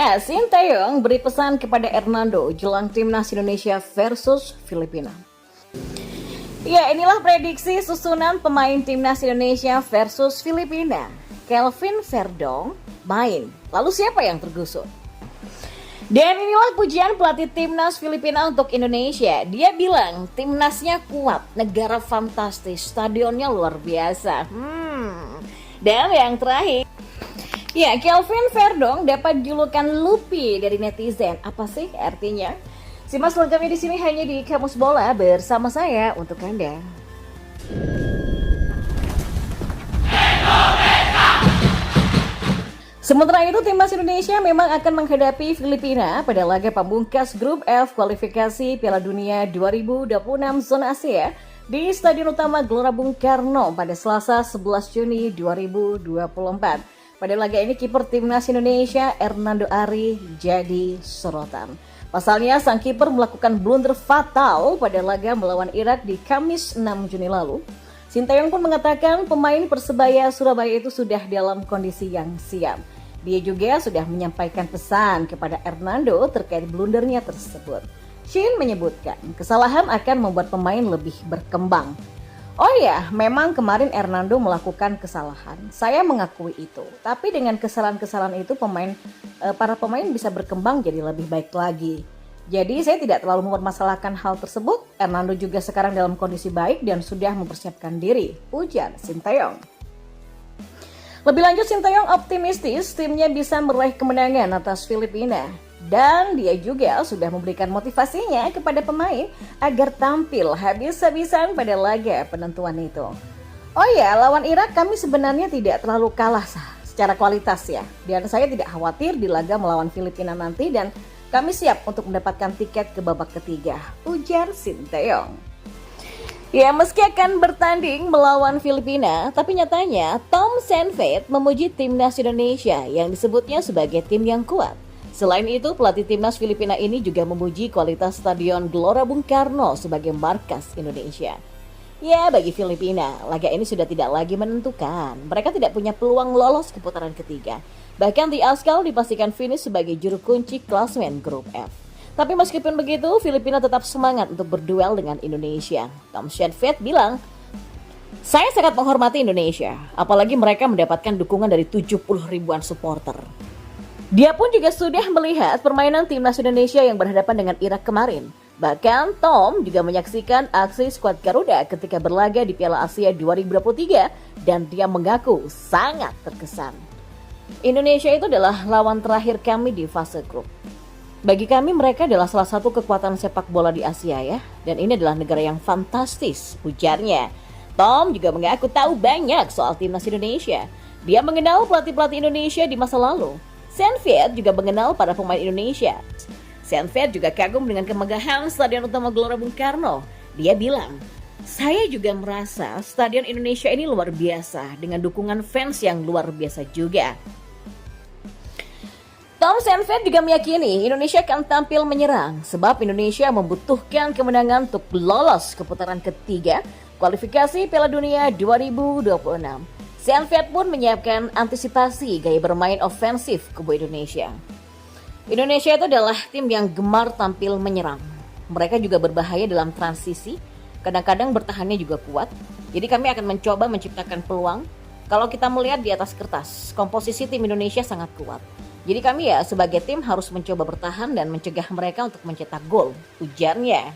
Ya, Sinteyong beri pesan kepada Hernando jelang timnas Indonesia versus Filipina. Ya, inilah prediksi susunan pemain timnas Indonesia versus Filipina. Kelvin Verdong main, lalu siapa yang tergusur? Dan inilah pujian pelatih timnas Filipina untuk Indonesia. Dia bilang timnasnya kuat, negara fantastis, stadionnya luar biasa. Dan yang terakhir, ya, Kelvin Verdong dapat julukan Lupi dari netizen. Apa sih artinya? Simak selengkapnya di sini hanya di Kamus Bola bersama saya untuk Anda. Sementara itu, timnas Indonesia memang akan menghadapi Filipina pada laga pamungkas Grup F kualifikasi Piala Dunia 2026 zona Asia di Stadion Utama Gelora Bung Karno pada Selasa 11 Juni 2024. Pada laga ini kiper timnas Indonesia Hernando Ari jadi sorotan. Pasalnya sang kiper melakukan blunder fatal pada laga melawan Irak di Kamis 6 Juni lalu. Sinteyong pun mengatakan pemain Persebaya Surabaya itu sudah dalam kondisi yang siap. Dia juga sudah menyampaikan pesan kepada Hernando terkait blundernya tersebut. Shin menyebutkan kesalahan akan membuat pemain lebih berkembang. Oh ya, memang kemarin Hernando melakukan kesalahan. Saya mengakui itu. Tapi dengan kesalahan-kesalahan itu para pemain bisa berkembang jadi lebih baik lagi. Jadi saya tidak terlalu mempermasalahkan hal tersebut. Hernando juga sekarang dalam kondisi baik dan sudah mempersiapkan diri, ujar Sinteyong. Lebih lanjut, Sinteyong optimistis timnya bisa meraih kemenangan atas Filipina. Dan dia juga sudah memberikan motivasinya kepada pemain agar tampil habis-habisan pada laga penentuan itu. Oh ya, lawan Irak kami sebenarnya tidak terlalu kalah secara kualitas ya. Dan saya tidak khawatir di laga melawan Filipina nanti dan kami siap untuk mendapatkan tiket ke babak ketiga, ujar Sinteyong. Ya, meski akan bertanding melawan Filipina, tapi nyatanya Tom Saintfiet memuji timnas Indonesia yang disebutnya sebagai tim yang kuat. Selain itu, pelatih timnas Filipina ini juga memuji kualitas Stadion Gelora Bung Karno sebagai markas Indonesia. Ya, bagi Filipina, laga ini sudah tidak lagi menentukan. Mereka tidak punya peluang lolos ke putaran ketiga. Bahkan The Askal dipastikan finish sebagai juru kunci klasemen Grup F. Tapi meskipun begitu, Filipina tetap semangat untuk berduel dengan Indonesia. Tom Saintfiet bilang, "Saya sangat menghormati Indonesia, apalagi mereka mendapatkan dukungan dari 70 ribuan supporter." Dia pun juga sudah melihat permainan timnas Indonesia yang berhadapan dengan Irak kemarin. Bahkan Tom juga menyaksikan aksi skuad Garuda ketika berlaga di Piala Asia 2023 dan dia mengaku sangat terkesan. Indonesia itu adalah lawan terakhir kami di fase grup. Bagi kami mereka adalah salah satu kekuatan sepak bola di Asia ya, dan ini adalah negara yang fantastis, ujarnya. Tom juga mengaku tahu banyak soal timnas Indonesia. Dia mengenal pelatih-pelatih Indonesia di masa lalu. Saintfiet juga mengenal para pemain Indonesia. Saintfiet juga kagum dengan kemegahan Stadion Utama Gelora Bung Karno. Dia bilang, "Saya juga merasa Stadion Indonesia ini luar biasa dengan dukungan fans yang luar biasa juga." Tom Saintfiet juga meyakini Indonesia akan tampil menyerang sebab Indonesia membutuhkan kemenangan untuk lolos ke putaran ketiga kualifikasi Piala Dunia 2026. Saintfiet pun menyiapkan antisipasi gaya bermain ofensif kubu Indonesia. Indonesia itu adalah tim yang gemar tampil menyerang. Mereka juga berbahaya dalam transisi, kadang-kadang bertahannya juga kuat. Jadi kami akan mencoba menciptakan peluang. Kalau kita melihat di atas kertas, komposisi tim Indonesia sangat kuat. Jadi kami ya sebagai tim harus mencoba bertahan dan mencegah mereka untuk mencetak gol, ujarnya.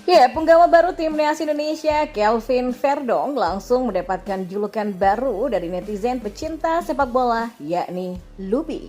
Ya, penggawa baru timnas Indonesia Kelvin Verdong langsung mendapatkan julukan baru dari netizen pecinta sepak bola, yakni Lupi.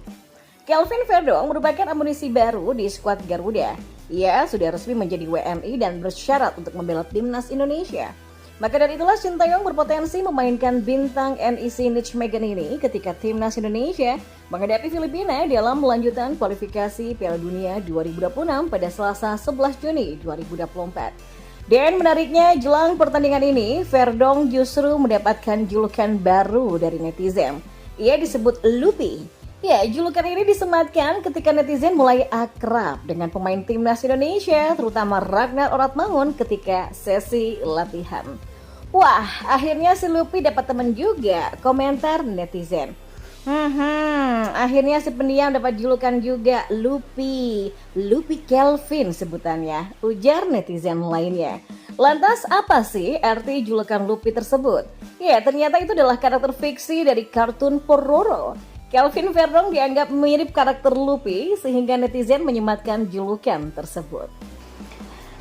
Kelvin Verdong merupakan amunisi baru di skuad Garuda. Ia sudah resmi menjadi WNI dan bersyarat untuk membela timnas Indonesia. Maka dari itulah Sinteyong berpotensi memainkan bintang NEC Nich Megan ini ketika timnas Indonesia menghadapi Filipina dalam lanjutan kualifikasi Piala Dunia 2026 pada Selasa 11 Juni 2024. Dan menariknya, jelang pertandingan ini, Verdong justru mendapatkan julukan baru dari netizen. Ia disebut Lupi. Ya, julukan ini disematkan ketika netizen mulai akrab dengan pemain timnas Indonesia, terutama Ragnar Oratmangun ketika sesi latihan. Wah, akhirnya si Lupi dapat teman juga, komentar netizen. Akhirnya si pendiam dapat julukan juga Lupi Kelvin sebutannya, ujar netizen lainnya. Lantas apa sih arti julukan Lupi tersebut? Ya, ternyata itu adalah karakter fiksi dari kartun Pororo. Kelvin Verdong dianggap mirip karakter Lupi sehingga netizen menyematkan julukan tersebut.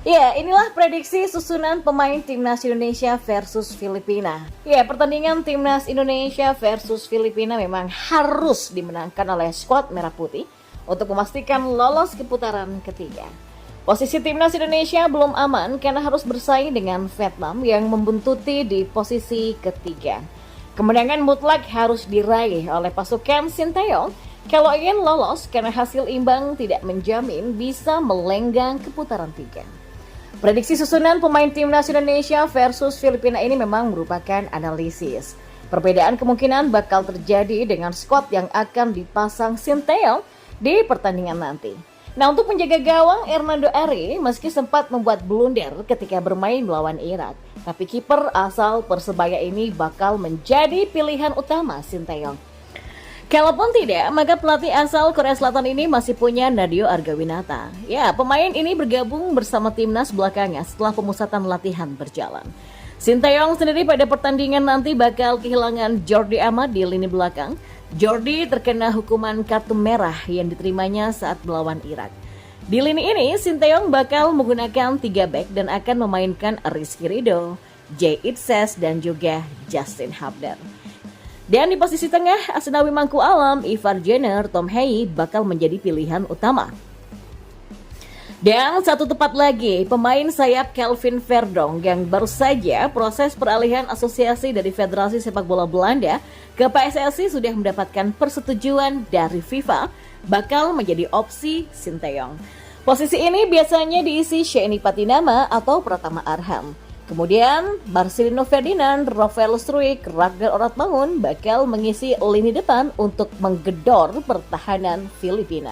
Ya, inilah prediksi susunan pemain Timnas Indonesia versus Filipina. Ya, pertandingan Timnas Indonesia versus Filipina memang harus dimenangkan oleh skuad Merah Putih untuk memastikan lolos ke putaran ketiga. Posisi Timnas Indonesia belum aman karena harus bersaing dengan Vietnam yang membuntuti di posisi ketiga. Kemenangan mutlak harus diraih oleh pasukan Sinteyong kalau ingin lolos karena hasil imbang tidak menjamin bisa melenggang ke putaran 3. Prediksi susunan pemain Timnas Indonesia versus Filipina ini memang merupakan analisis. Perbedaan kemungkinan bakal terjadi dengan skuad yang akan dipasang Sinteyong di pertandingan nanti. Nah, untuk menjaga gawang, Hernando Ari meski sempat membuat blunder ketika bermain melawan Irak, tapi kiper asal Persebaya ini bakal menjadi pilihan utama Sinteyong. Kalaupun tidak, maka pelatih asal Korea Selatan ini masih punya Nadeo Argawinata. Ya, pemain ini bergabung bersama timnas belakangan setelah pemusatan latihan berjalan. Sinteyong sendiri pada pertandingan nanti bakal kehilangan Jordi Amat di lini belakang. Jordi terkena hukuman kartu merah yang diterimanya saat melawan Irak. Di lini ini, Sinteyong bakal menggunakan 3 back dan akan memainkan Rizky Ridho, Jay Itzes, dan juga Justin Hubner. Dan di posisi tengah, Asnawi Mangku Alam, Ivar Jenner, Tom Hei bakal menjadi pilihan utama. Dan satu tepat lagi, pemain sayap Kelvin Verdong yang baru saja proses peralihan asosiasi dari Federasi Sepak Bola Belanda ke PSSI sudah mendapatkan persetujuan dari FIFA bakal menjadi opsi Sinteyong. Posisi ini biasanya diisi Sheni Patinama atau Pratama Arham. Kemudian, Marcelino Ferdinand, Rafael Struijk, Ragnar Oratmangun bakal mengisi lini depan untuk menggedor pertahanan Filipina.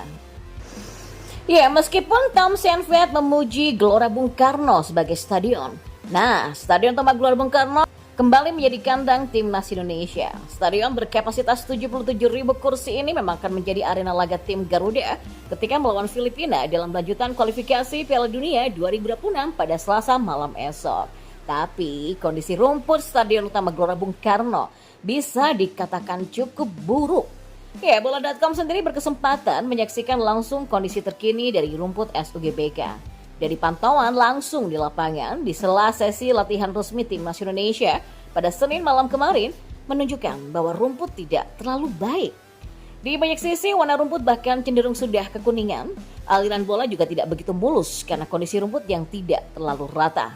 Ya, meskipun Tom Saintfiet memuji Gelora Bung Karno sebagai stadion. Nah, Stadion Utama Gelora Bung Karno kembali menjadi kandang Timnas Indonesia. Stadion berkapasitas 77.000 kursi ini memang akan menjadi arena laga tim Garuda ketika melawan Filipina dalam lanjutan kualifikasi Piala Dunia 2026 pada Selasa malam esok. Tapi kondisi rumput Stadion Utama Gelora Bung Karno bisa dikatakan cukup buruk. Ya, Bola.com sendiri berkesempatan menyaksikan langsung kondisi terkini dari rumput SUGBK. Dari pantauan langsung di lapangan di sela sesi latihan resmi Timnas Indonesia pada Senin malam kemarin menunjukkan bahwa rumput tidak terlalu baik. Di banyak sisi warna rumput bahkan cenderung sudah kekuningan. Aliran bola juga tidak begitu mulus karena kondisi rumput yang tidak terlalu rata.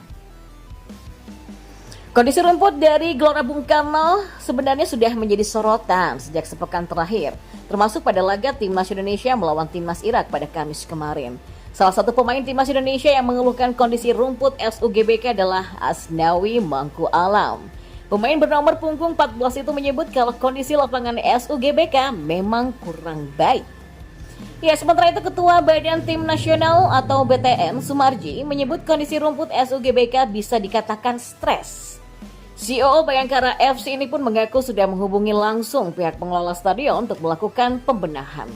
Kondisi rumput dari Gelora Bung Karno sebenarnya sudah menjadi sorotan sejak sepekan terakhir, termasuk pada laga Timnas Indonesia melawan Timnas Irak pada Kamis kemarin. Salah satu pemain Timnas Indonesia yang mengeluhkan kondisi rumput SUGBK adalah Asnawi Mangku Alam. Pemain bernomor punggung 14 itu menyebut kalau kondisi lapangan SUGBK memang kurang baik. Ya, sementara itu Ketua Badan Tim Nasional atau BTN Sumarji menyebut kondisi rumput SUGBK bisa dikatakan stres. CEO Bayangkara FC ini pun mengaku sudah menghubungi langsung pihak pengelola stadion untuk melakukan pembenahan.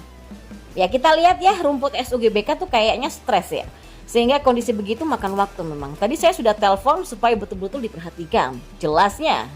Ya, kita lihat ya, rumput SUGBK tuh kayaknya stres ya. Sehingga kondisi begitu makan waktu memang. Tadi saya sudah telepon supaya betul-betul diperhatikan. Jelasnya